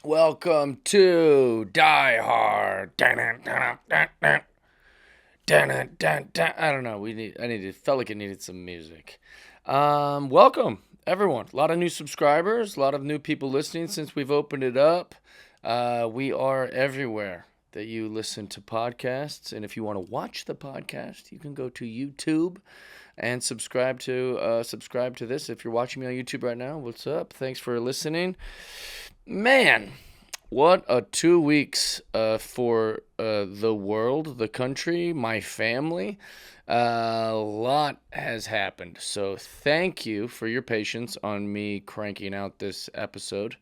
Welcome to Die Hard. I don't know. Felt like it needed some music. Welcome everyone. A lot of new subscribers, a lot of new people listening since we've opened it up. We are everywhere that you listen to podcasts, and if you want to watch the podcast, you can go to YouTube and subscribe to this. If you're watching me on YouTube right now, what's up? Thanks for listening. Man, what a 2 weeks for the world, the country, my family. A lot has happened. So thank you for your patience on me cranking out this episode,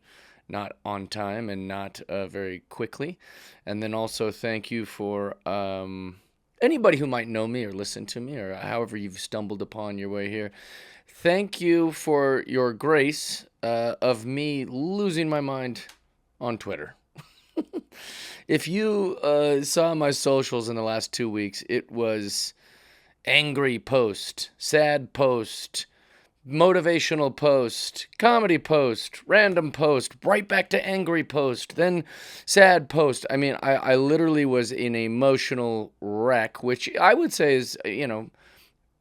not on time and not very quickly. And then also thank you for anybody who might know me or listen to me or however you've stumbled upon your way here. Thank you for your grace of me losing my mind on Twitter. If you saw my socials in the last 2 weeks, it was angry post, sad post, motivational post, comedy post, random post, right back to angry post, then sad post. I mean, I literally was in an emotional wreck, which I would say is,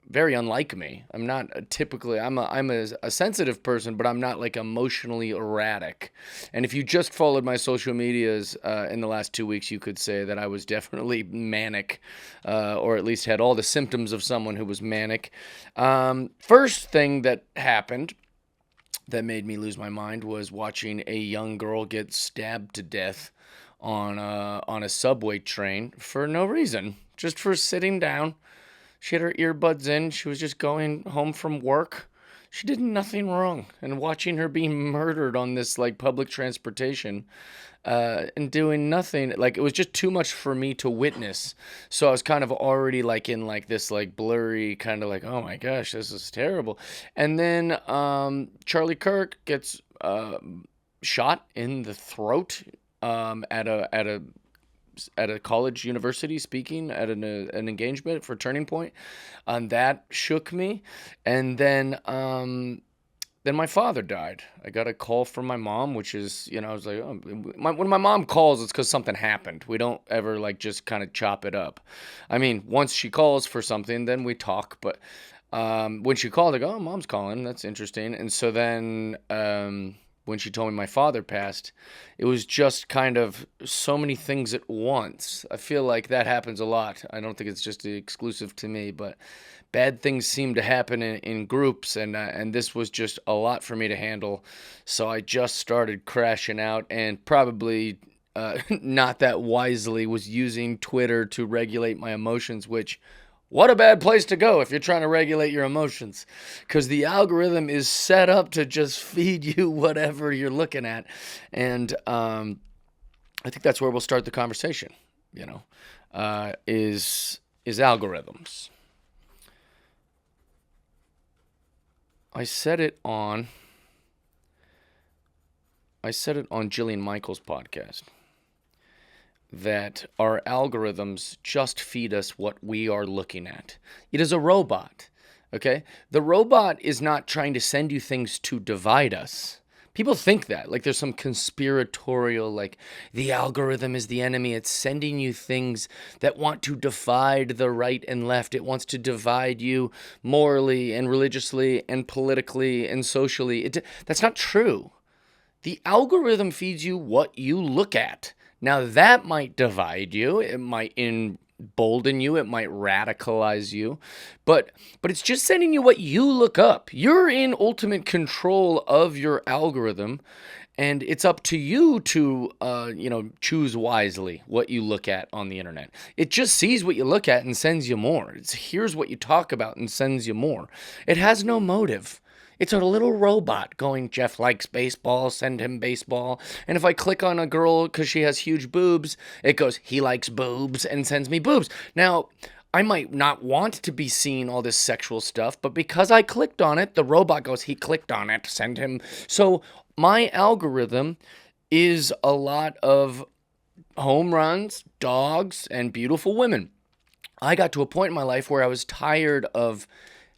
very unlike me. I'm not typically. I'm a sensitive person, but I'm not like emotionally erratic. And if you just followed my social medias in the last 2 weeks, you could say that I was definitely manic, or at least had all the symptoms of someone who was manic. First thing that happened that made me lose my mind was watching a young girl get stabbed to death on a subway train for no reason, just for sitting down. She had her earbuds in. She was just going home from work. She did nothing wrong. And watching her being murdered on this like public transportation and doing nothing, like it was just too much for me to witness. So I was kind of already like in like this like blurry kind of like, oh my gosh, this is terrible. And then Charlie Kirk gets shot in the throat at a college university speaking at an engagement for Turning Point. That shook me. And then my father died. I got a call from my mom, which is, I was like, oh, when my mom calls, it's because something happened. We don't ever like just kind of chop it up. I mean, once she calls for something, then we talk. But when she called, I go, oh, mom's calling. That's interesting. And so then when she told me my father passed, it was just kind of so many things at once. I feel like that happens a lot. I don't think it's just exclusive to me, but bad things seem to happen in groups, and this was just a lot for me to handle. So I just started crashing out, and probably not that wisely was using Twitter to regulate my emotions, which what a bad place to go if you're trying to regulate your emotions, because the algorithm is set up to just feed you whatever you're looking at. And I think that's where we'll start the conversation, is algorithms. I said it on Jillian Michaels' podcast that our algorithms just feed us what we are looking at. It is a robot, okay? The robot is not trying to send you things to divide us. People think that, like there's some conspiratorial, like the algorithm is the enemy. It's sending you things that want to divide the right and left. It wants to divide you morally and religiously and politically and socially. That's not true. The algorithm feeds you what you look at. Now, that might divide you. It might embolden you. It might radicalize you. But it's just sending you what you look up. You're in ultimate control of your algorithm. And it's up to you to, choose wisely what you look at on the internet. It just sees what you look at and sends you more. It hears what you talk about and sends you more. It has no motive. It's a little robot going, Jeff likes baseball, send him baseball. And if I click on a girl because she has huge boobs, it goes, he likes boobs, and sends me boobs. Now, I might not want to be seeing all this sexual stuff, but because I clicked on it, the robot goes, he clicked on it, send him. So my algorithm is a lot of home runs, dogs, and beautiful women. I got to a point in my life where I was tired of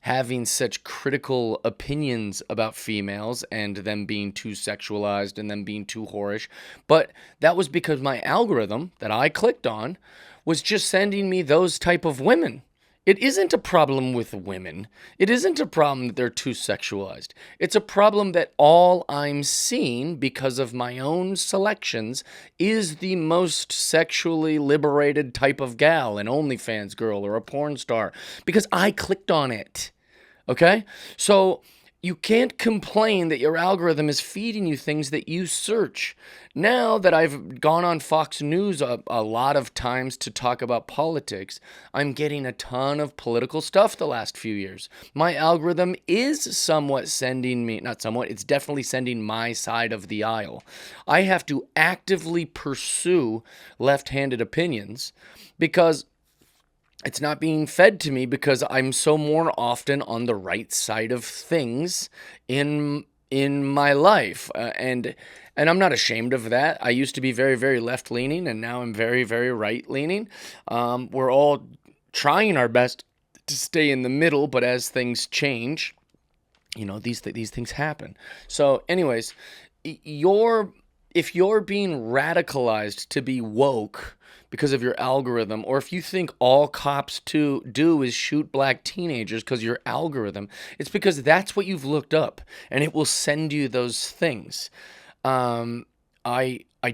having such critical opinions about females and them being too sexualized and them being too whorish. But that was because my algorithm that I clicked on was just sending me those type of women. It isn't a problem with women. It isn't a problem that they're too sexualized. It's a problem that all I'm seeing because of my own selections is the most sexually liberated type of gal, an OnlyFans girl or a porn star, because I clicked on it. Okay? So you can't complain that your algorithm is feeding you things that you search. Now that I've gone on Fox News a lot of times to talk about politics, I'm getting a ton of political stuff the last few years. My algorithm is somewhat sending me, not somewhat, it's definitely sending my side of the aisle. I have to actively pursue left-handed opinions because it's not being fed to me because I'm so more often on the right side of things in my life, and I'm not ashamed of that. I used to be very, very left leaning, and now I'm very, very right leaning. We're all trying our best to stay in the middle, but as things change, these things happen. So, anyways, if you're being radicalized to be woke because of your algorithm, or if you think all cops do is shoot black teenagers because your algorithm, it's because that's what you've looked up, and it will send you those things. I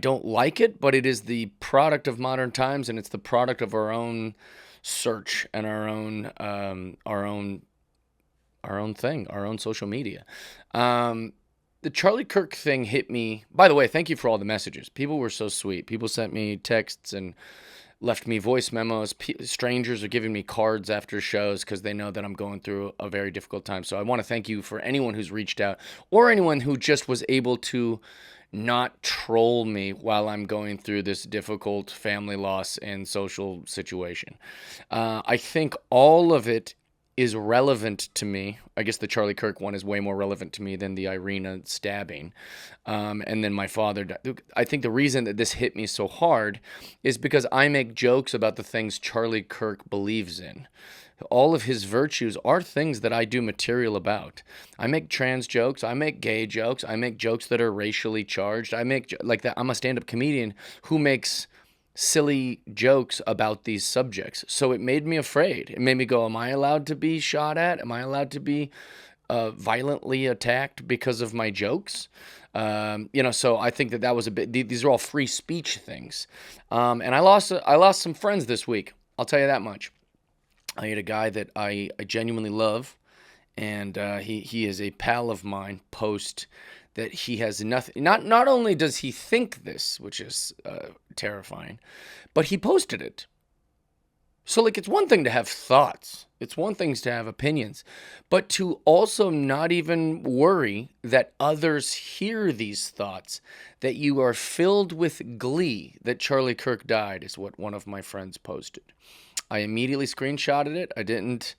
don't like it, but it is the product of modern times, and it's the product of our own search and our own thing, our own social media. The Charlie Kirk thing hit me. By the way, thank you for all the messages. People were so sweet. People sent me texts and left me voice memos. Strangers are giving me cards after shows because they know that I'm going through a very difficult time. So I want to thank you for anyone who's reached out, or anyone who just was able to not troll me while I'm going through this difficult family loss and social situation. I think all of it is relevant to me. I guess the Charlie Kirk one is way more relevant to me than the Irina stabbing. And then my father died. I think the reason that this hit me so hard is because I make jokes about the things Charlie Kirk believes in. All of his virtues are things that I do material about. I make trans jokes. I make gay jokes. I make jokes that are racially charged. I make like that. I'm a stand-up comedian who makes silly jokes about these subjects. So it made me afraid. It made me go, am I allowed to be shot at? Am I allowed to be violently attacked because of my jokes? So I think that was a bit, these are all free speech things. And I lost some friends this week. I'll tell you that much. I had a guy that I genuinely love, and he is a pal of mine, post that he has nothing. Not only does he think this, which is terrifying, but he posted it. So, it's one thing to have thoughts. It's one thing to have opinions. But to also not even worry that others hear these thoughts, that you are filled with glee that Charlie Kirk died, is what one of my friends posted. I immediately screenshotted it. I didn't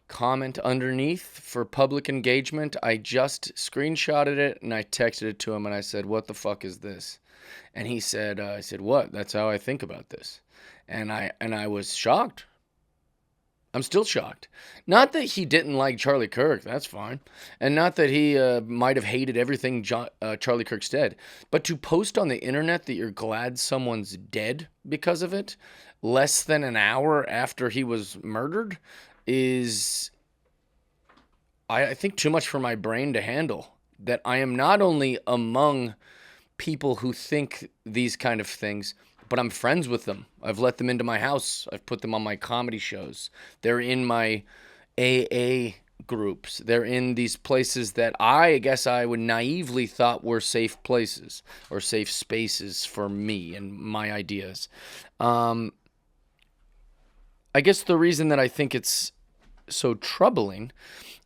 comment underneath for public engagement. I just screenshotted it and I texted it to him and I said, "What the fuck is this?" And he said, I said, "What? That's how I think about this." And I was shocked. I'm still shocked. Not that he didn't like Charlie Kirk, that's fine. And not that he might have hated everything Charlie Kirk said. But to post on the internet that you're glad someone's dead because of it, less than an hour after he was murdered, is, I think, too much for my brain to handle. That I am not only among people who think these kind of things, but I'm friends with them. I've let them into my house. I've put them on my comedy shows. They're in my AA groups. They're in these places that I guess I would naively thought were safe places or safe spaces for me and my ideas. I guess the reason that I think it's so troubling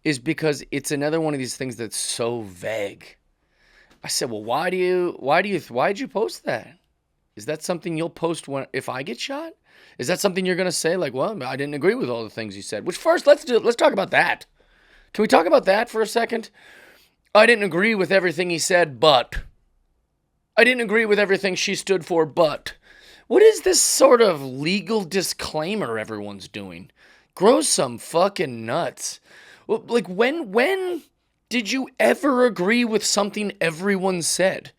is because it's another one of these things that's so vague. I said, well, why'd you post that? Is that something you'll post if I get shot? Is that something you're going to say, like, well, I didn't agree with all the things you said? Which first, let's talk about that. Can we talk about that for a second? I didn't agree with everything he said, but. I didn't agree with everything she stood for, but. What is this sort of legal disclaimer everyone's doing? Grow some fucking nuts. Well, like when did you ever agree with something everyone said?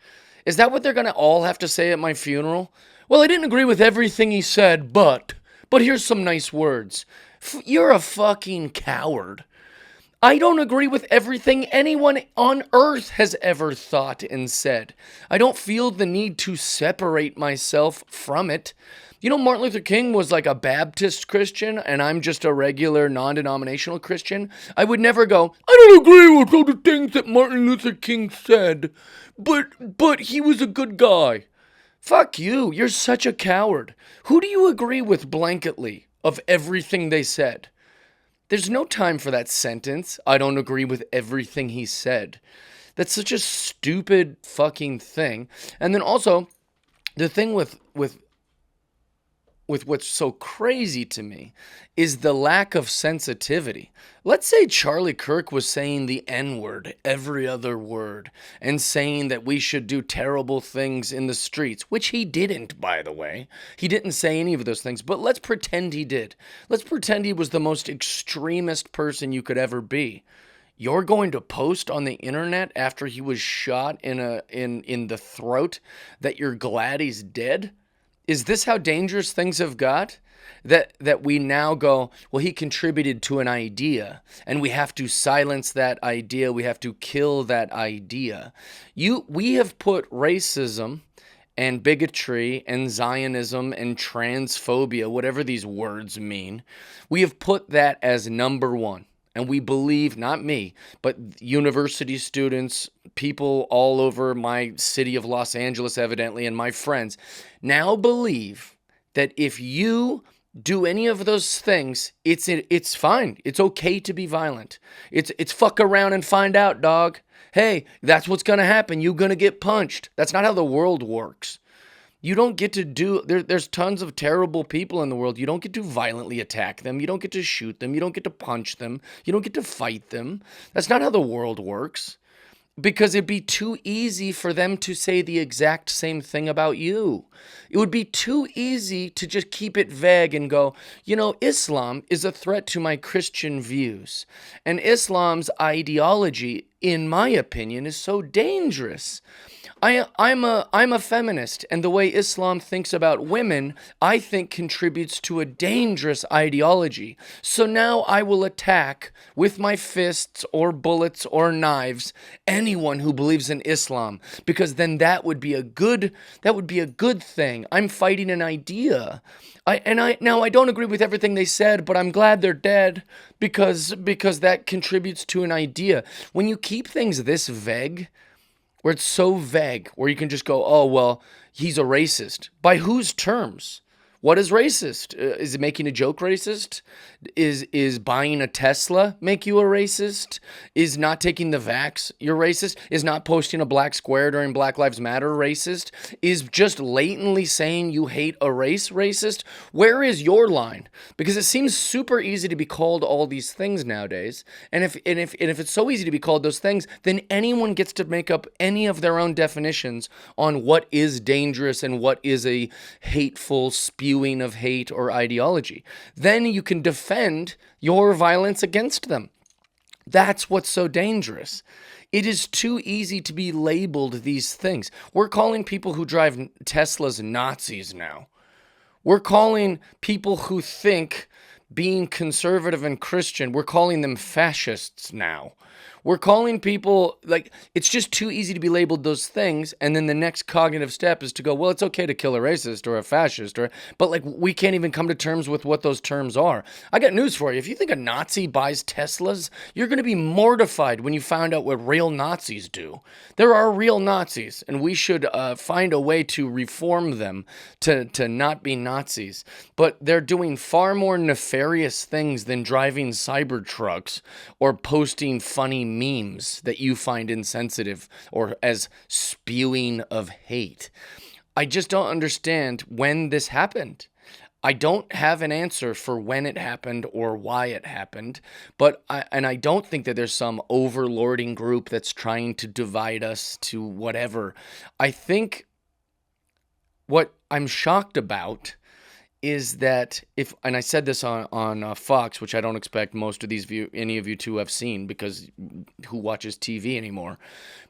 Is that what they're gonna all have to say at my funeral? Well, I didn't agree with everything he said, but here's some nice words. You're a fucking coward. I don't agree with everything anyone on earth has ever thought and said. I don't feel the need to separate myself from it. You know, Martin Luther King was like a Baptist Christian, and I'm just a regular non-denominational Christian. I would never go, I don't agree with all the things that Martin Luther King said, but he was a good guy. Fuck you, you're such a coward. Who do you agree with blanketly of everything they said? There's no time for that sentence. I don't agree with everything he said. That's such a stupid fucking thing. And then also, the thing with what's so crazy to me is the lack of sensitivity. Let's say Charlie Kirk was saying the N-word every other word and saying that we should do terrible things in the streets, which he didn't, by the way. He didn't say any of those things, but let's pretend he did. Let's pretend he was the most extremist person you could ever be. You're going to post on the internet after he was shot in the throat that you're glad he's dead? Is this how dangerous things have got? That we now go, well, he contributed to an idea, and we have to silence that idea. We have to kill that idea. We have put racism and bigotry and Zionism and transphobia, whatever these words mean, we have put that as number one. And we believe, not me, but university students, people all over my city of Los Angeles, evidently, and my friends, now believe that if you do any of those things, it's fine. It's okay to be violent. It's fuck around and find out, dog. Hey, that's what's going to happen. You're going to get punched. That's not how the world works. You don't get to do, there's tons of terrible people in the world. You don't get to violently attack them. You don't get to shoot them. You don't get to punch them. You don't get to fight them. That's not how the world works. Because it'd be too easy for them to say the exact same thing about you. It would be too easy to just keep it vague and go, you know, Islam is a threat to my Christian views. And Islam's ideology, in my opinion, is so dangerous. I'm a feminist, and the way Islam thinks about women, I think contributes to a dangerous ideology. So now I will attack with my fists or bullets or knives anyone who believes in Islam, because then that would be a good thing. I'm fighting an idea. Now I don't agree with everything they said, but I'm glad they're dead because that contributes to an idea. When you keep things this vague, where it's so vague, where you can just go, oh, well, he's a racist. By whose terms? What is racist? Is it making a joke racist? Is buying a Tesla make you a racist? Is not taking the vax you're racist? Is not posting a black square during Black Lives Matter racist? Is just latently saying you hate a race racist? Where is your line? Because it seems super easy to be called all these things nowadays. And if it's so easy to be called those things, then anyone gets to make up any of their own definitions on what is dangerous and what is a hateful spewing of hate or ideology. Then you can defend your violence against them. That's what's so dangerous. It is too easy to be labeled these things. We're calling people who drive Teslas Nazis now. We're calling people who think being conservative and Christian, we're calling them fascists now. We're calling people, like, it's just too easy to be labeled those things, and then the next cognitive step is to go, well, it's okay to kill a racist or a fascist, but like, we can't even come to terms with what those terms are. I got news for you. If you think a Nazi buys Teslas, you're going to be mortified when you find out what real Nazis do. There are real Nazis, and we should find a way to reform them to not be Nazis. But they're doing far more nefarious things than driving Cybertrucks or posting funny memes that you find insensitive or as spewing of hate. I just don't understand when this happened. I don't have an answer for when it happened or why it happened, but I don't think that there's some overlording group that's trying to divide us to whatever. I think what I'm shocked about is that and I said this on Fox, which I don't expect most of any of you to have seen, because who watches TV anymore?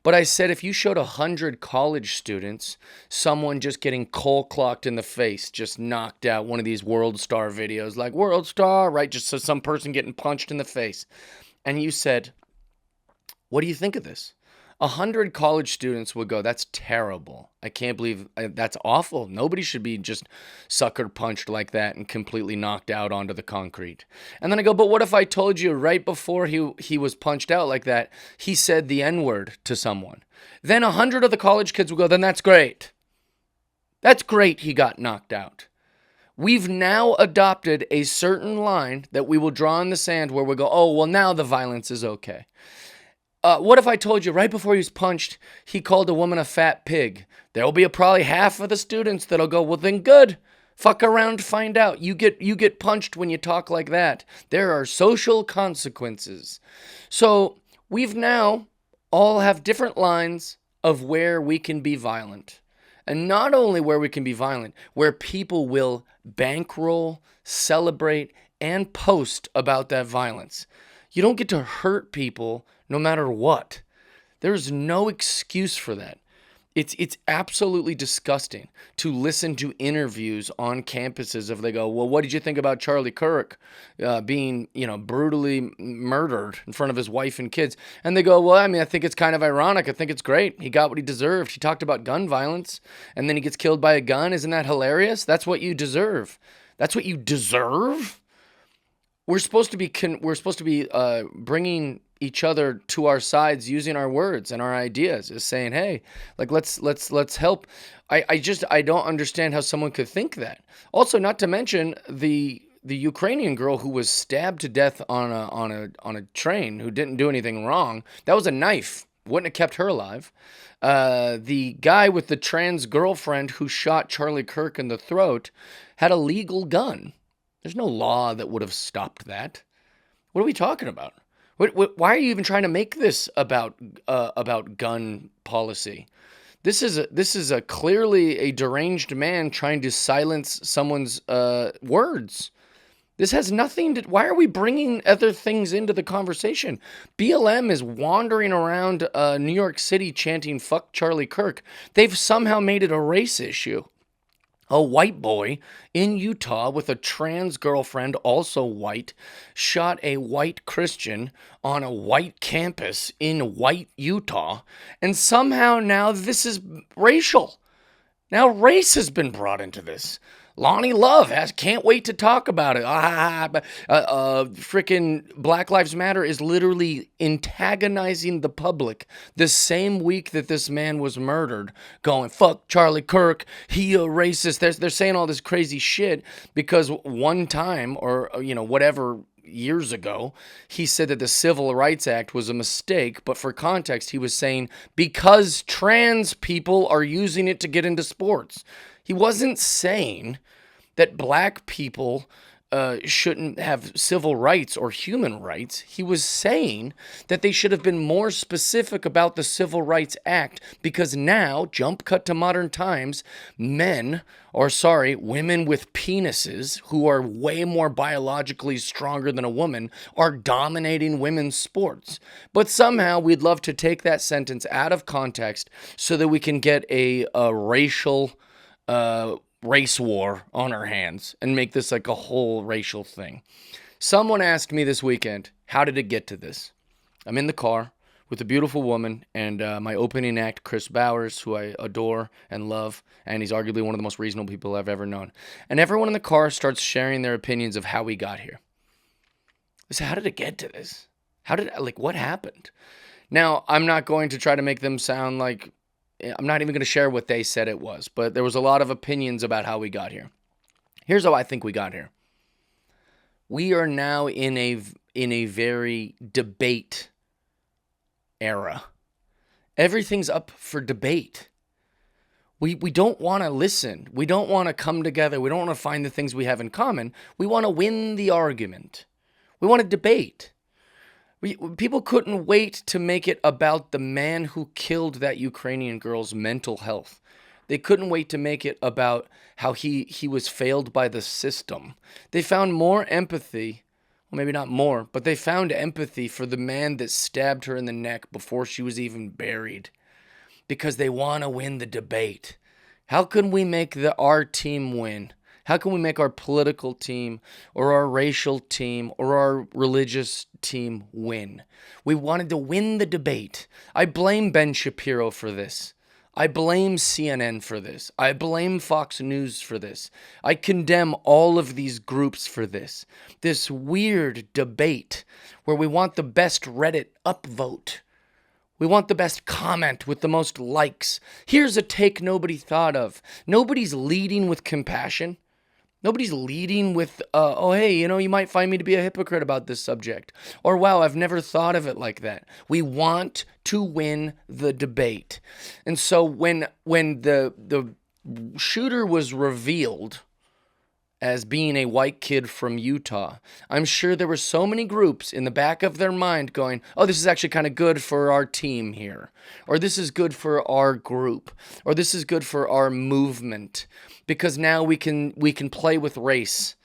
But I said, if you showed 100 college students someone just getting cold clocked in the face, just knocked out, one of these World Star videos, like World Star, right? Just so some person getting punched in the face, and you said, what do you think of this? 100 college students would go, that's terrible. I can't believe that's awful. Nobody should be just sucker punched like that and completely knocked out onto the concrete. And then I go, but what if I told you right before he was punched out like that, he said the N-word to someone? Then 100 of the college kids would go, then that's great. That's great he got knocked out. We've now adopted a certain line that we will draw in the sand where we go, oh, well, now the violence is okay. What if I told you right before he was punched, he called a woman a fat pig? There will be probably half of the students that'll go, well, then good. Fuck around, find out. You get punched when you talk like that. There are social consequences. So we've now all have different lines of where we can be violent. And not only where we can be violent, where people will bankroll, celebrate, and post about that violence. You don't get to hurt people no matter what. There's no excuse for that. It's absolutely disgusting to listen to interviews on campuses if they go, well, what did you think about Charlie Kirk being, brutally murdered in front of his wife and kids? And they go, well, I think it's kind of ironic. I think it's great. He got what he deserved. He talked about gun violence, and then he gets killed by a gun. Isn't that hilarious? That's what you deserve. That's what you deserve? We're supposed to be bringing each other to our sides using our words and our ideas, is saying, hey, like let's help. I don't understand how someone could think that. Also, not to mention the Ukrainian girl who was stabbed to death on a train, who didn't do anything wrong. That was a knife. Wouldn't have kept her alive. The guy with the trans girlfriend who shot Charlie Kirk in the throat had a legal gun. There's no law that would have stopped that. What are we talking about? Why are you even trying to make this about gun policy? This is a clearly a deranged man trying to silence someone's words. This has nothing to. Why are we bringing other things into the conversation? BLM is wandering around New York City chanting "fuck Charlie Kirk." They've somehow made it a race issue. A white boy in Utah with a trans girlfriend, also white, shot a white Christian on a white campus in white Utah. And somehow now this is racial. Now race has been brought into this. Lonnie Love can't wait to talk about it. Frickin' Black Lives Matter is literally antagonizing the public the same week that this man was murdered, going, fuck Charlie Kirk, he a racist. They're saying all this crazy shit because one time, or whatever, years ago, he said that the Civil Rights Act was a mistake, but for context, he was saying because trans people are using it to get into sports. He wasn't saying that black people shouldn't have civil rights or human rights. He was saying that they should have been more specific about the Civil Rights Act, because now, jump cut to modern times, women with penises who are way more biologically stronger than a woman are dominating women's sports. But somehow we'd love to take that sentence out of context so that we can get a racial race war on our hands and make this like a whole racial thing. Someone asked me this weekend, how did it get to this? I'm in the car with a beautiful woman and my opening act, Chris Bowers, who I adore and love, and he's arguably one of the most reasonable people I've ever known. And everyone in the car starts sharing their opinions of how we got here. I said, how did it get to this? What happened? Now, I'm not going to try to make them sound like, I'm not even going to share what they said it was, but there was a lot of opinions about how we got here. Here's how I think we got here. We are now in a very debate era. Everything's up for debate. We don't want to listen. We don't want to come together. We don't want to find the things we have in common. We want to win the argument. We want to debate. People couldn't wait to make it about the man who killed that Ukrainian girl's mental health. They couldn't wait to make it about how he was failed by the system. They found more empathy, well, maybe not more, but they found empathy for the man that stabbed her in the neck before she was even buried, because they want to win the debate. How can we make our team win? How can we make our political team or our racial team or our religious team win? We wanted to win the debate. I blame Ben Shapiro for this. I blame CNN for this. I blame Fox News for this. I condemn all of these groups for this. This weird debate where we want the best Reddit upvote. We want the best comment with the most likes. Here's a take nobody thought of. Nobody's leading with compassion. Nobody's leading with, oh, hey, you might find me to be a hypocrite about this subject. Or, wow, I've never thought of it like that. We want to win the debate. And so when the shooter was revealed as being a white kid from Utah, I'm sure there were so many groups in the back of their mind going, oh, this is actually kind of good for our team here, or this is good for our group, or this is good for our movement, because now we can play with race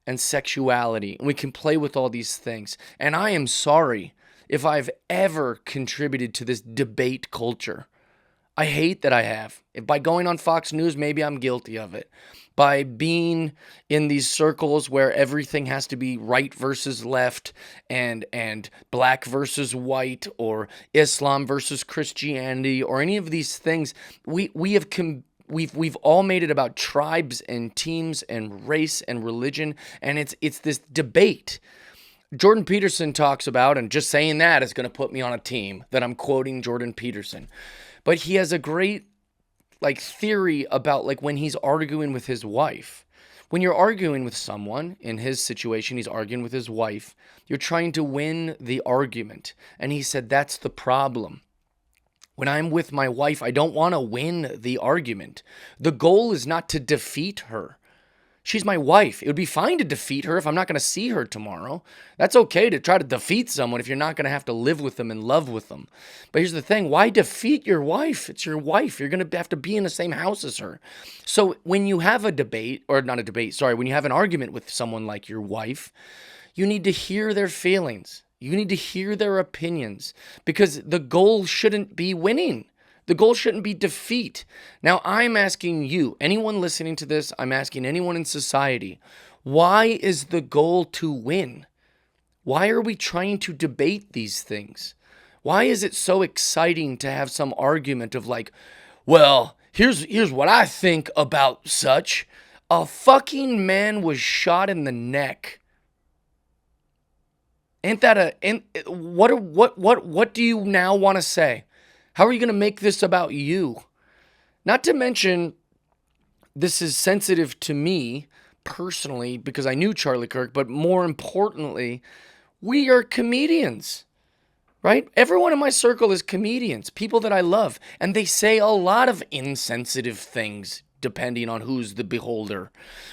and sexuality, and we can play with all these things. And I am sorry if I've ever contributed to this debate culture. I hate that I have. By going on Fox News, maybe I'm guilty of it. By being in these circles where everything has to be right versus left and black versus white, or Islam versus Christianity, or any of these things, we've all made it about tribes and teams and race and religion, and it's this debate. Jordan Peterson talks about, and just saying that is going to put me on a team that I'm quoting Jordan Peterson. But he has a great theory about when he's arguing with his wife. When you're arguing with someone, in his situation, he's arguing with his wife, you're trying to win the argument. And he said, that's the problem. When I'm with my wife, I don't want to win the argument. The goal is not to defeat her. She's my wife. It would be fine to defeat her if I'm not going to see her tomorrow. That's okay to try to defeat someone if you're not going to have to live with them and love with them. But here's the thing. Why defeat your wife? It's your wife. You're going to have to be in the same house as her. So when you have a debate, or not a debate, sorry, when you have an argument with someone like your wife, you need to hear their feelings. You need to hear their opinions, because the goal shouldn't be winning. The goal shouldn't be defeat. Now, I'm asking you, anyone listening to this, I'm asking anyone in society, why is the goal to win? Why are we trying to debate these things? Why is it so exciting to have some argument of well, here's what I think about such. A fucking man was shot in the neck. Ain't that what do you now want to say? How are you going to make this about you? Not to mention, this is sensitive to me personally because I knew Charlie Kirk, but more importantly, we are comedians, right? Everyone in my circle is comedians, people that I love, and they say a lot of insensitive things depending on who's the beholder,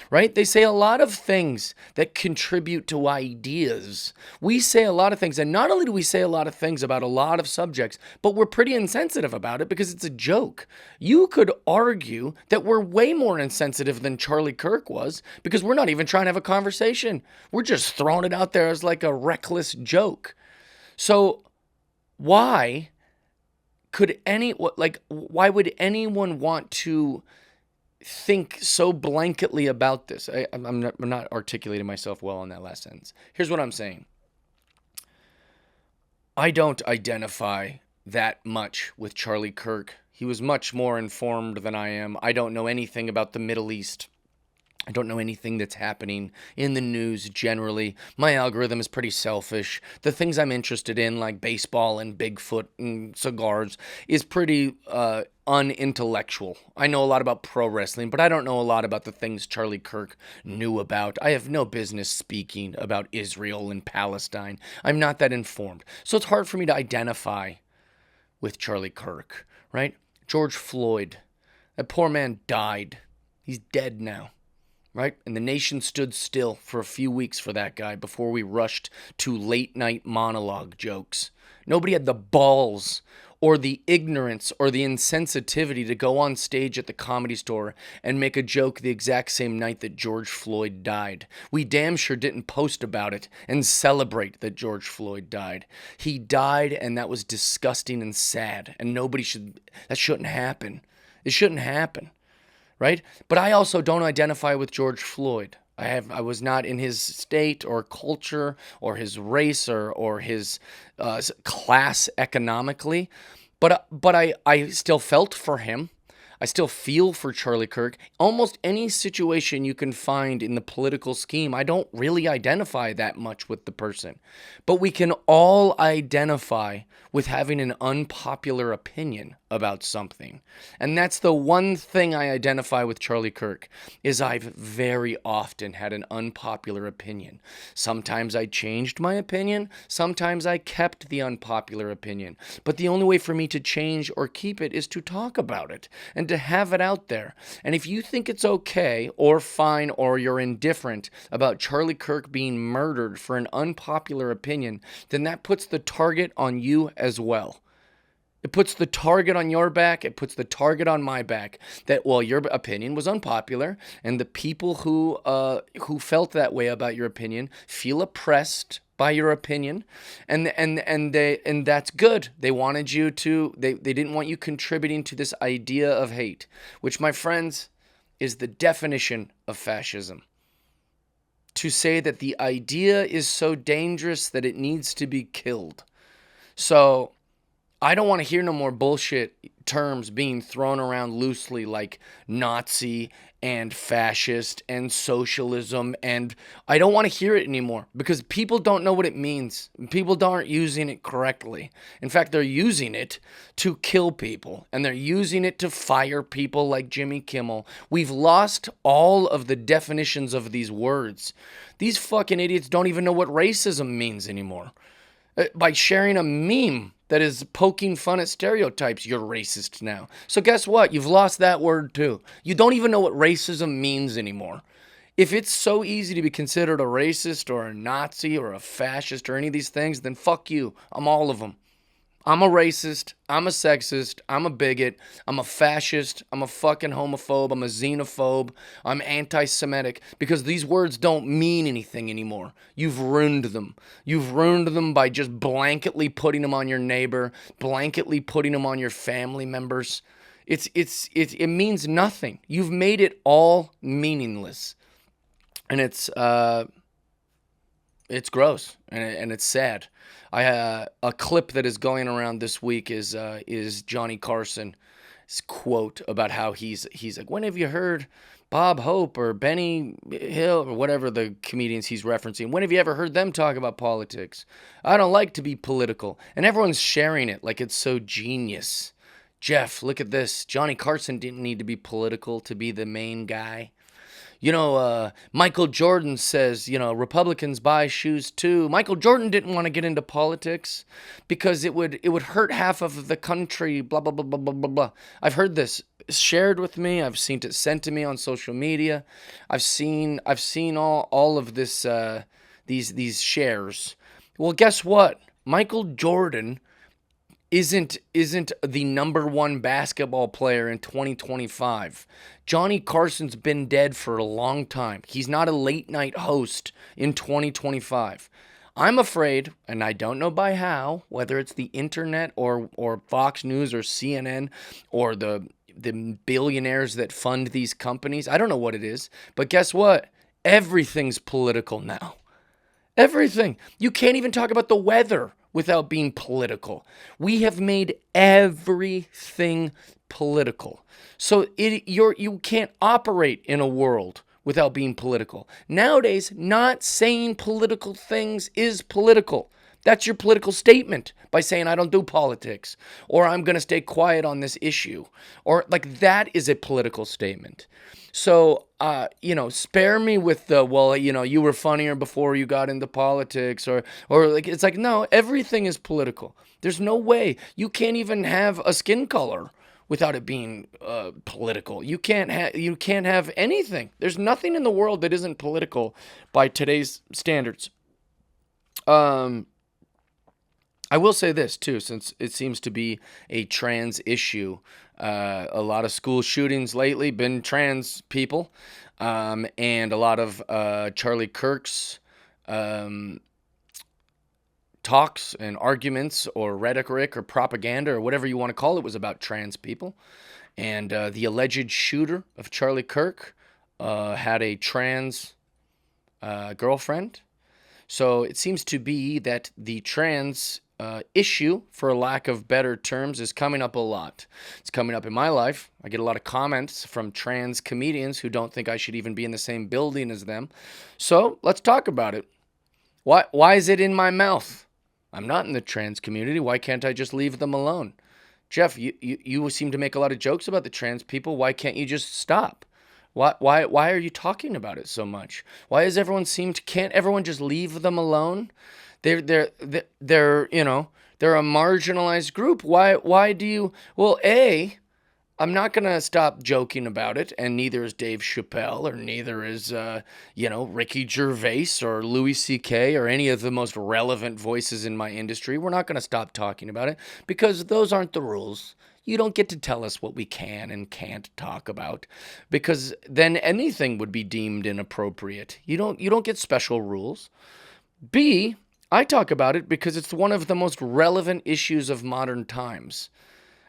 right? They say a lot of things that contribute to ideas. We say a lot of things, and not only do we say a lot of things about a lot of subjects, but we're pretty insensitive about it because it's a joke. You could argue that we're way more insensitive than Charlie Kirk was because we're not even trying to have a conversation. We're just throwing it out there as a reckless joke. So why would anyone want to think so blanketly about this? I'm not articulating myself well in that last sentence. Here's what I'm saying. I don't identify that much with Charlie Kirk. He was much more informed than I am. I don't know anything about the Middle East. I don't know anything that's happening in the news generally. My algorithm is pretty selfish. The things I'm interested in, like baseball and Bigfoot and cigars, is pretty unintellectual. I know a lot about pro wrestling, but I don't know a lot about the things Charlie Kirk knew about. I have no business speaking about Israel and Palestine. I'm not that informed. So it's hard for me to identify with Charlie Kirk, right? George Floyd. That poor man died. He's dead now. right? And the nation stood still for a few weeks for that guy before we rushed to late night monologue jokes. Nobody had the balls or the ignorance or the insensitivity to go on stage at the Comedy Store and make a joke the exact same night that George Floyd died. We damn sure didn't post about it and celebrate that George Floyd died. He died, and that was disgusting and sad, and that shouldn't happen. It shouldn't happen, right? But I also don't identify with George Floyd. I was not in his state or culture or his race or his class economically, but I still felt for him. I still feel for Charlie Kirk. Almost any situation you can find in the political scheme, I don't really identify that much with the person. But we can all identify with having an unpopular opinion about something. And that's the one thing I identify with Charlie Kirk, is I've very often had an unpopular opinion. Sometimes I changed my opinion, sometimes I kept the unpopular opinion. But the only way for me to change or keep it is to talk about it and to have it out there. And if you think it's okay or fine or you're indifferent about Charlie Kirk being murdered for an unpopular opinion, then that puts the target on you as well. It puts the target on your back. It puts the target on my back. That, well, your opinion was unpopular, and the people who felt that way about your opinion feel oppressed by your opinion, and that's good. They wanted you to. They didn't want you contributing to this idea of hate, which, my friends, is the definition of fascism. To say that the idea is so dangerous that it needs to be killed. So I don't want to hear no more bullshit terms being thrown around loosely like Nazi and fascist and socialism, and I don't want to hear it anymore because people don't know what it means. People aren't using it correctly. In fact, they're using it to kill people, and they're using it to fire people like Jimmy Kimmel. We've lost all of the definitions of these words. These fucking idiots don't even know what racism means anymore. By sharing a meme that is poking fun at stereotypes, you're racist now. So guess what? You've lost that word too. You don't even know what racism means anymore. If it's so easy to be considered a racist or a Nazi or a fascist or any of these things, then fuck you. I'm all of them. I'm a racist, I'm a sexist, I'm a bigot, I'm a fascist, I'm a fucking homophobe, I'm a xenophobe, I'm anti-Semitic, because these words don't mean anything anymore. You've ruined them. You've ruined them by just blanketly putting them on your neighbor, blanketly putting them on your family members. It means nothing. You've made it all meaningless. And it's gross and it's sad. A clip that is going around this week is Johnny Carson's quote about how he's like, when have you heard Bob Hope or Benny Hill or whatever the comedians he's referencing? When have you ever heard them talk about politics? I don't like to be political, and everyone's sharing it like it's so genius. Jeff, look at this. Johnny Carson didn't need to be political to be the main guy. Michael Jordan says, Republicans buy shoes too. Michael Jordan didn't want to get into politics because it would hurt half of the country, blah, blah, blah, blah, blah, blah, blah. I've heard this shared with me. I've seen it sent to me on social media. I've seen all of this, these shares. Well, guess what? Michael Jordan isn't the number one basketball player in 2025. Johnny Carson's been dead for a long time. He's not a late night host in 2025. I'm afraid, and I don't know by how, whether it's the internet or Fox News or CNN or the billionaires that fund these companies. I don't know what it is, but guess what? Everything's political now. Everything. You can't even talk about the weather without being political. We have made everything political. So you can't operate in a world without being political. Nowadays, not saying political things is political. That's your political statement by saying, I don't do politics, or I'm going to stay quiet on this issue, or like that is a political statement. So, spare me with the, well, you were funnier before you got into politics, or like, it's like, no, everything is political. There's no way. You can't even have a skin color without it being political. You can't have anything. There's nothing in the world that isn't political by today's standards. Um, I will say this too, since it seems to be a trans issue. A lot of school shootings lately been trans people, and a lot of Charlie Kirk's um, talks and arguments or rhetoric or propaganda or whatever you want to call it was about trans people. And the alleged shooter of Charlie Kirk had a trans girlfriend. So it seems to be that the trans issue, for lack of better terms, is coming up a lot. It's coming up in my life. I get a lot of comments from trans comedians who don't think I should even be in the same building as them. So let's talk about it. Why is it in my mouth? I'm not in the trans community. Why can't I just leave them alone? Jeff, you seem to make a lot of jokes about the trans people. Why can't you just stop? Why are you talking about it so much? Why does can't everyone just leave them alone? They're they're a marginalized group. Why do you? Well, I'm not going to stop joking about it, and neither is Dave Chappelle, or neither is, Ricky Gervais or Louis C.K. or any of the most relevant voices in my industry. We're not going to stop talking about it because those aren't the rules. You don't get to tell us what we can and can't talk about, because then anything would be deemed inappropriate. You don't get special rules. B, I talk about it because it's one of the most relevant issues of modern times.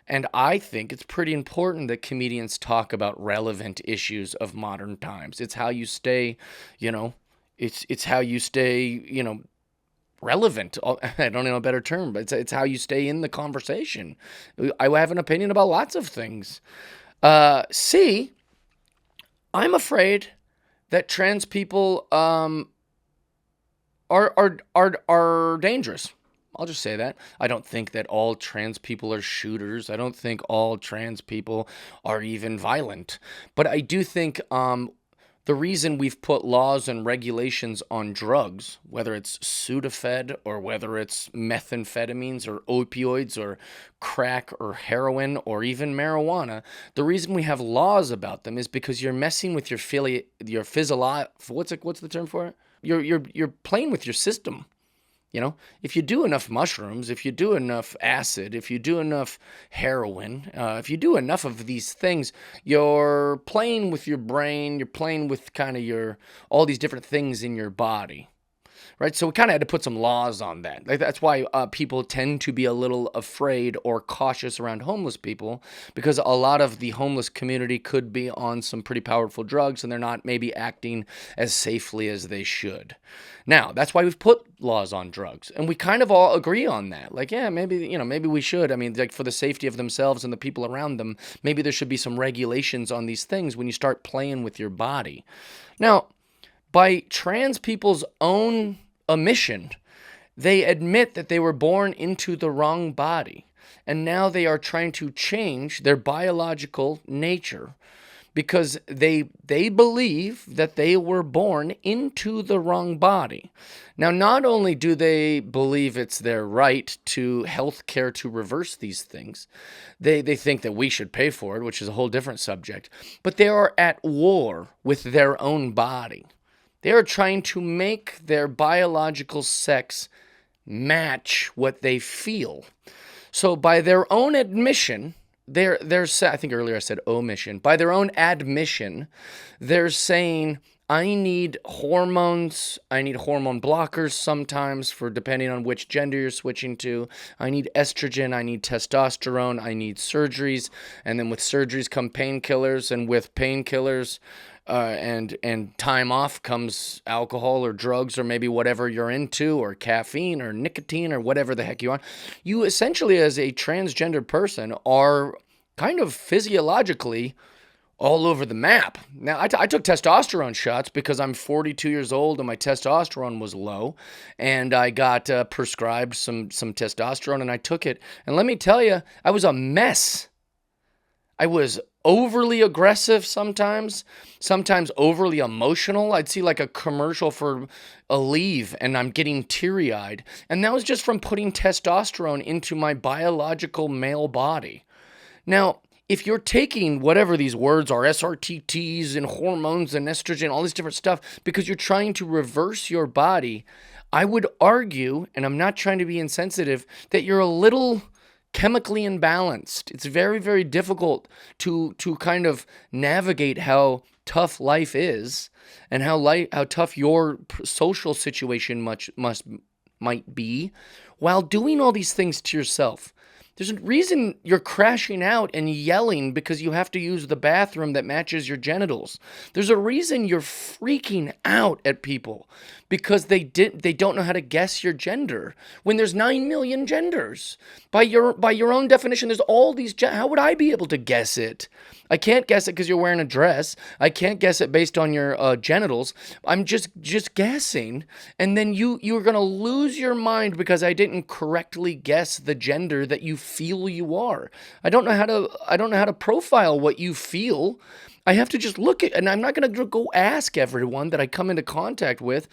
And I think it's pretty important that comedians talk about relevant issues of modern times. It's how you stay, it's how you stay, relevant. I don't know a better term, but it's how you stay in the conversation. I have an opinion about lots of things. C, I'm afraid that trans people are dangerous. I'll just say that. I don't think that all trans people are shooters. I don't think all trans people are even violent. But I do think the reason we've put laws and regulations on drugs, whether it's Sudafed or whether it's methamphetamines or opioids or crack or heroin or even marijuana, the reason we have laws about them is because you're messing with what's the term for it? You're playing with your system. If you do enough mushrooms, if you do enough acid, if you do enough heroin, if you do enough of these things, you're playing with your brain, you're playing with kind of all these different things in your body. Right? So we kind of had to put some laws on that. That's why people tend to be a little afraid or cautious around homeless people, because a lot of the homeless community could be on some pretty powerful drugs and they're not maybe acting as safely as they should. Now, that's why we've put laws on drugs, and we kind of all agree on that. Like, yeah, maybe we should. I mean, like, for the safety of themselves and the people around them, maybe there should be some regulations on these things when you start playing with your body. Now, by trans people's own admission, they admit that they were born into the wrong body, and now they are trying to change their biological nature because they believe that they were born into the wrong body. Now, not only do they believe it's their right to health care to reverse these things, they think that we should pay for it, which is a whole different subject, but they are at war with their own body. They are trying to make their biological sex match what they feel. So by their own admission, I think earlier I said omission. By their own admission, they're saying, I need hormones. I need hormone blockers sometimes for depending on which gender you're switching to. I need estrogen. I need testosterone. I need surgeries. And then with surgeries come painkillers. And with painkillers and time off comes alcohol or drugs or maybe whatever you're into, or caffeine or nicotine or whatever the heck you want. You essentially, as a transgender person, are kind of physiologically all over the map. Now, I took testosterone shots because I'm 42 years old and my testosterone was low, and I got prescribed some testosterone, and I took it. And let me tell you, I was a mess. I was overly aggressive sometimes overly emotional. I'd see like a commercial for Aleve and I'm getting teary-eyed. And that was just from putting testosterone into my biological male body. Now, if you're taking whatever these words are, SRTTs and hormones and estrogen, all this different stuff, because you're trying to reverse your body, I would argue, and I'm not trying to be insensitive, that you're a little chemically imbalanced. It's very, very difficult to kind of navigate how tough life is and how tough your social situation might be while doing all these things to yourself. There's a reason you're crashing out and yelling because you have to use the bathroom that matches your genitals. There's a reason you're freaking out at people because they don't know how to guess your gender when there's 9 million genders. By your own definition, there's all these how would I be able to guess it? I can't guess it because you're wearing a dress. I can't guess it based on your genitals. I'm just guessing, and then you're gonna lose your mind because I didn't correctly guess the gender that you feel you are. I don't know how to profile what you feel. I have to just look at, and I'm not gonna go ask everyone that I come into contact with.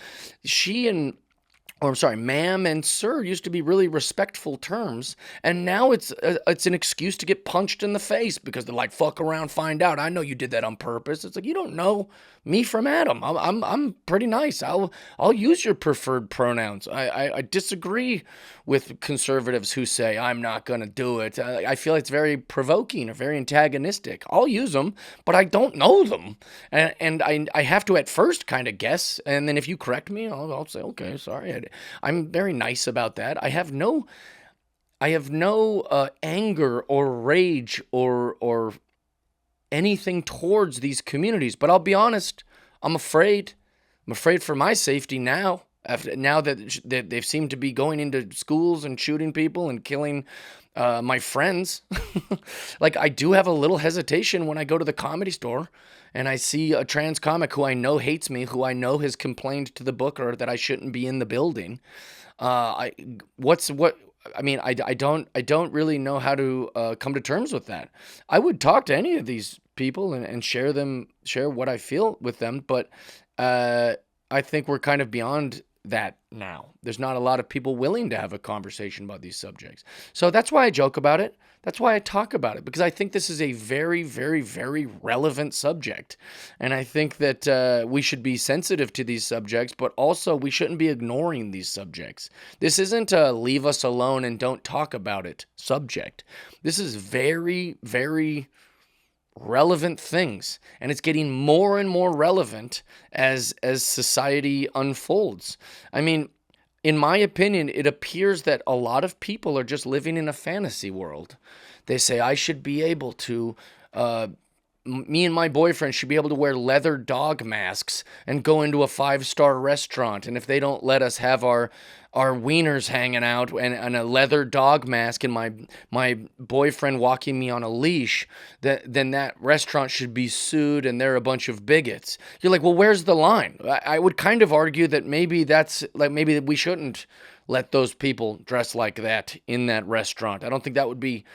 Ma'am and sir used to be really respectful terms, and now it's an excuse to get punched in the face because they're like, "Fuck around, find out. I know you did that on purpose." It's like, you don't know me from Adam. I'm pretty nice. I'll use your preferred pronouns. I disagree with conservatives who say I'm not gonna do it. I feel it's very provoking or very antagonistic. I'll use them, but I don't know them, and I have to at first kind of guess, and then if you correct me, I'll say, okay, sorry. I'm very nice about that. I have no anger or rage or anything towards these communities. But I'll be honest, I'm afraid. I'm afraid for my safety now. Now that they seem to be going into schools and shooting people and killing my friends. Like, I do have a little hesitation when I go to the Comedy Store and I see a trans comic who I know hates me, who I know has complained to the booker that I shouldn't be in the building. I don't really know how to come to terms with that. I would talk to any of these people and share what I feel with them, but I think we're kind of beyond that now. There's not a lot of people willing to have a conversation about these subjects. So that's why I joke about it. That's why I talk about it, because I think this is a very, very, very relevant subject. And I think that we should be sensitive to these subjects, but also we shouldn't be ignoring these subjects. This isn't a leave us alone and don't talk about it subject. This is very, very relevant things, and it's getting more and more relevant as society unfolds. I mean, in my opinion, it appears that a lot of people are just living in a fantasy world. They say, I should be able to, me and my boyfriend should be able to wear leather dog masks and go into a 5-star restaurant. And if they don't let us have our wieners hanging out and a leather dog mask and my boyfriend walking me on a leash, then that restaurant should be sued and they're a bunch of bigots. You're like, well, where's the line? I would kind of argue that maybe maybe we shouldn't let those people dress like that in that restaurant. I don't think that would be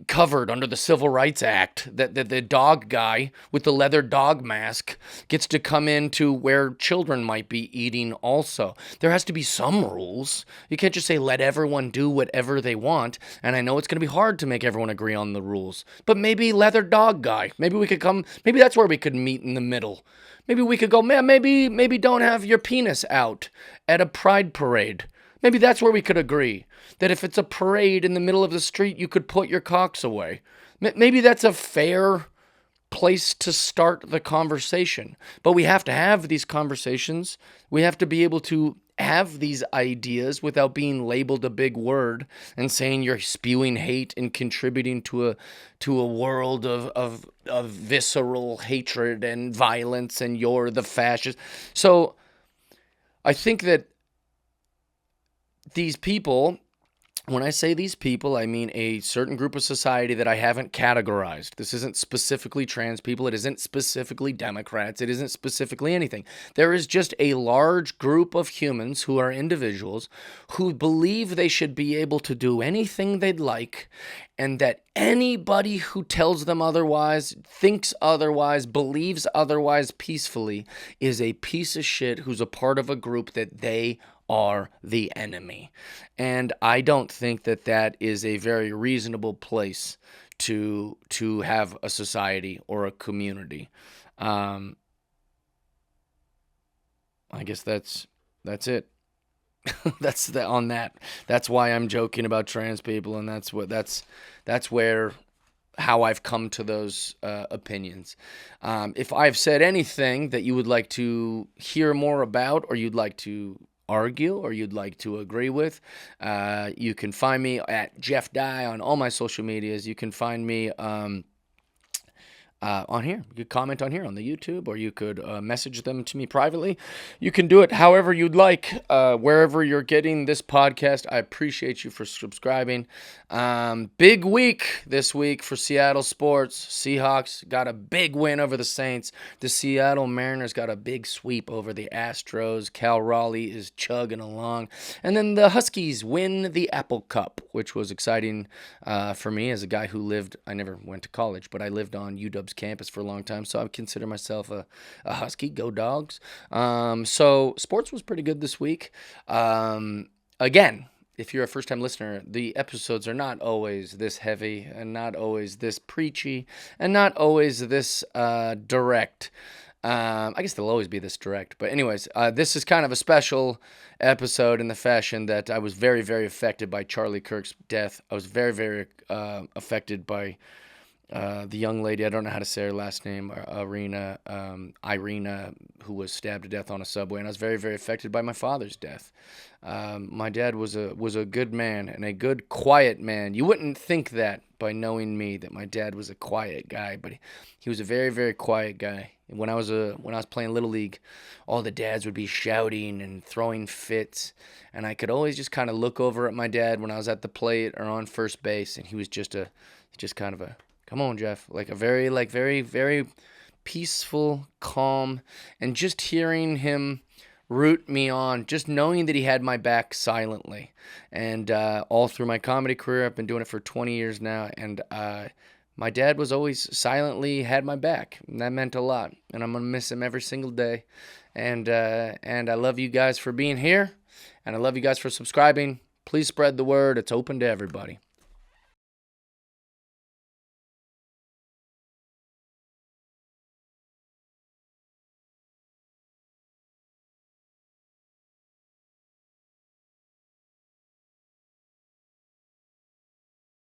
covered under the Civil Rights Act, that the dog guy with the leather dog mask gets to come into where children might be eating also. There has to be some rules. You can't just say let everyone do whatever they want. And I know it's going to be hard to make everyone agree on the rules, but maybe leather dog guy, maybe that's where we could meet in the middle. Maybe we could go, man, maybe don't have your penis out at a pride parade. Maybe that's where we could agree, that if it's a parade in the middle of the street, you could put your cocks away. Maybe that's a fair place to start the conversation. But we have to have these conversations. We have to be able to have these ideas without being labeled a big word and saying you're spewing hate and contributing to a world of visceral hatred and violence and you're the fascist. So I think that these people, when I say these people, I mean a certain group of society that I haven't categorized. This isn't specifically trans people. It isn't specifically Democrats. It isn't specifically anything. There is just a large group of humans who are individuals who believe they should be able to do anything they'd like, and that anybody who tells them otherwise, thinks otherwise, believes otherwise peacefully is a piece of shit who's a part of a group that they are the enemy. And I don't think that is a very reasonable place to have a society or a community. Um, I guess that's it. On that. That's why I'm joking about trans people, and that's where how I've come to those opinions. If I've said anything that you would like to hear more about, or you'd like to argue, or you'd like to agree with, you can find me at Jeff Dye on all my social medias. You can find me on here. You could comment on here on the YouTube, or you could message them to me privately. You can do it however you'd like, wherever you're getting this podcast. I appreciate you for subscribing. Big week this week for Seattle sports. Seahawks got a big win over the Saints. The Seattle Mariners got a big sweep over the Astros. Cal Raleigh is chugging along. And then the Huskies win the Apple Cup, which was exciting for me as a guy who I never went to college, but I lived on UW's campus for a long time, so I consider myself a Husky. Go Dogs. So sports was pretty good this week. Again, if you're a first-time listener, the episodes are not always this heavy, and not always this preachy, and not always this direct. I guess they'll always be this direct. But anyways, this is kind of a special episode in the fashion that I was very, very affected by Charlie Kirk's death. I was very, very affected by the young lady, I don't know how to say her last name, Irina, who was stabbed to death on a subway, and I was very, very affected by my father's death. My dad was a good man, and a good, quiet man. You wouldn't think that by knowing me, that my dad was a quiet guy, but he was a very, very quiet guy. When I was playing Little League, all the dads would be shouting and throwing fits, and I could always just kind of look over at my dad when I was at the plate or on first base, and he was just kind of a, come on, Jeff. Like a very, very, very peaceful, calm, and just hearing him root me on, just knowing that he had my back silently. And all through my comedy career, I've been doing it for 20 years now, and my dad was always silently had my back, and that meant a lot. And I'm gonna miss him every single day. And I love you guys for being here, and I love you guys for subscribing. Please spread the word. It's open to everybody.